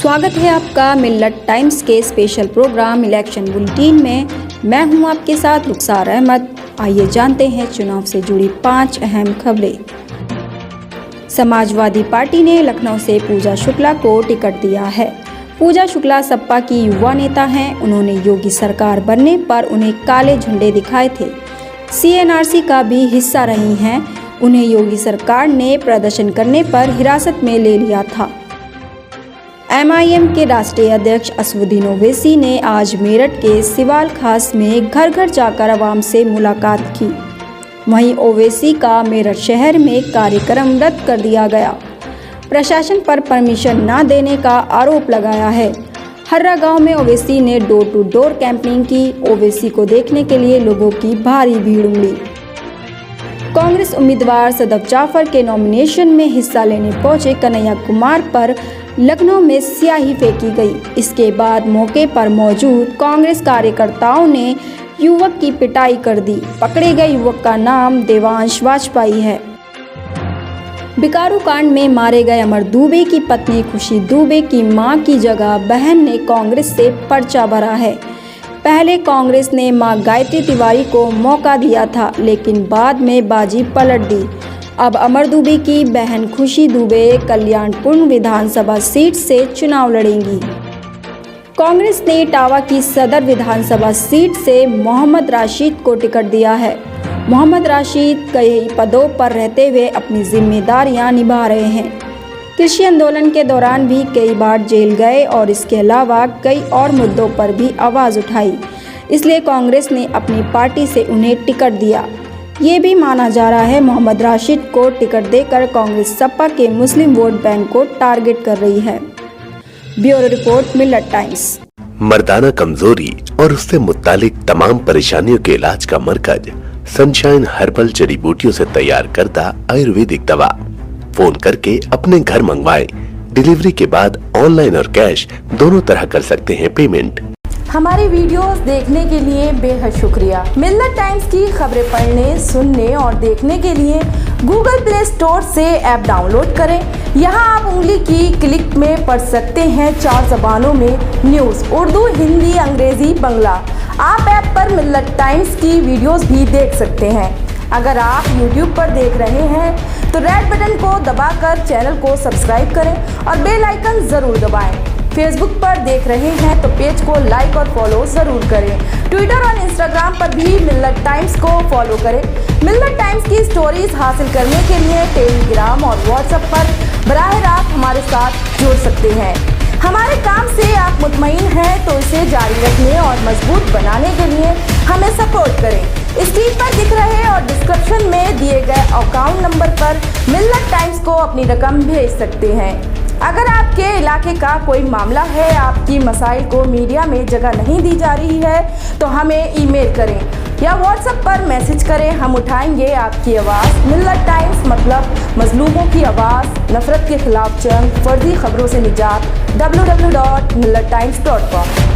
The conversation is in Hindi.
स्वागत है आपका मिल्लत टाइम्स के स्पेशल प्रोग्राम इलेक्शन बुलेटिन में। मैं हूं आपके साथ रुखसार अहमद। आइए जानते हैं चुनाव से जुड़ी 5 अहम खबरें। समाजवादी पार्टी ने लखनऊ से पूजा शुक्ला को टिकट दिया है। पूजा शुक्ला सपा की युवा नेता हैं। उन्होंने योगी सरकार बनने पर उन्हें काले झंडे दिखाए थे। CNRC का भी हिस्सा रही हैं। उन्हें योगी सरकार ने प्रदर्शन करने पर हिरासत में ले लिया था। MIM के राष्ट्रीय अध्यक्ष असदुद्दीन ओवैसी ने आज मेरठ के सिवाल खास में घर घर जाकर आवाम से मुलाकात की। वहीं ओवैसी का मेरठ शहर में कार्यक्रम रद्द कर दिया गया। प्रशासन पर परमिशन न देने का आरोप लगाया है। हर्रा गांव में ओवैसी ने डोर टू डोर कैंपेनिंग की। ओवैसी को देखने के लिए लोगों की भारी भीड़ उमड़ी। कांग्रेस उम्मीदवार सदफ जाफर के नॉमिनेशन में हिस्सा लेने पहुंचे कन्हैया कुमार पर लखनऊ में स्याही फेंकी गई। इसके बाद मौके पर मौजूद कांग्रेस कार्यकर्ताओं ने युवक की पिटाई कर दी। पकड़े गए युवक का नाम देवांश वाजपेयी है। बिकारू कांड में मारे गए अमर दुबे की पत्नी खुशी दुबे की मां की जगह बहन ने कांग्रेस से पर्चा भरा है। पहले कांग्रेस ने मां गायत्री तिवारी को मौका दिया था, लेकिन बाद में बाजी पलट दी। अब अमर दुबे की बहन खुशी दुबे कल्याणपुर विधानसभा सीट से चुनाव लड़ेंगी। कांग्रेस ने इटावा की सदर विधानसभा सीट से मोहम्मद राशिद को टिकट दिया है। मोहम्मद राशिद कई पदों पर रहते हुए अपनी जिम्मेदारियां निभा रहे हैं। कृषि आंदोलन के दौरान भी कई बार जेल गए और इसके अलावा कई और मुद्दों पर भी आवाज़ उठाई। इसलिए कांग्रेस ने अपनी पार्टी से उन्हें टिकट दिया। ये भी माना जा रहा है मोहम्मद राशिद को टिकट देकर कांग्रेस सपा के मुस्लिम वोट बैंक को टारगेट कर रही है। ब्यूरो रिपोर्ट मिल्लत टाइम्स। मर्दाना कमजोरी और उससे मुत्तालिक तमाम परेशानियों के इलाज का मरकज सनशाइन हर्बल जड़ी बूटियों से तैयार करता आयुर्वेदिक दवा। फोन करके अपने घर मंगवाएं। डिलीवरी के बाद ऑनलाइन और कैश दोनों तरह कर सकते हैं पेमेंट। हमारी वीडियोस देखने के लिए बेहद शुक्रिया। मिल्लत टाइम्स की खबरें पढ़ने, सुनने और देखने के लिए गूगल प्ले स्टोर से ऐप डाउनलोड करें। यहां आप उंगली की क्लिक में पढ़ सकते हैं 4 जबानों में न्यूज़, उर्दू, हिंदी, अंग्रेजी, बांग्ला। आप ऐप पर मिल्लत टाइम्स की वीडियोस भी देख सकते हैं। अगर आप YouTube पर देख रहे हैं तो रेड बटन को दबाकर चैनल को सब्सक्राइब करें और बेल आइकन ज़रूर दबाएं। फेसबुक पर देख रहे हैं तो पेज को लाइक और फॉलो ज़रूर करें। ट्विटर और इंस्टाग्राम पर भी मिल्लत टाइम्स को फॉलो करें। मिल्लत टाइम्स की स्टोरीज हासिल करने के लिए टेलीग्राम और व्हाट्सएप पर बराह रास्त हमारे साथ जुड़ सकते हैं। हमारे काम से आप मुतमईन हैं तो इसे जारी रखने और मजबूत बनाने के लिए हमें सपोर्ट करें। स्क्रीन पर दिख रहे और डिस्क्रिप्शन में दिए गए अकाउंट नंबर पर मिल्लत टाइम्स को अपनी रकम भेज सकते हैं। अगर आपके इलाके का कोई मामला है, आपकी मसाइल को मीडिया में जगह नहीं दी जा रही है, तो हमें ईमेल करें या व्हाट्सएप पर मैसेज करें। हम उठाएंगे आपकी आवाज़। मिल्लत टाइम्स मतलब मजलूमों की आवाज़, नफरत के खिलाफ जंग, फर्जी खबरों से निजात। www.millattimes.com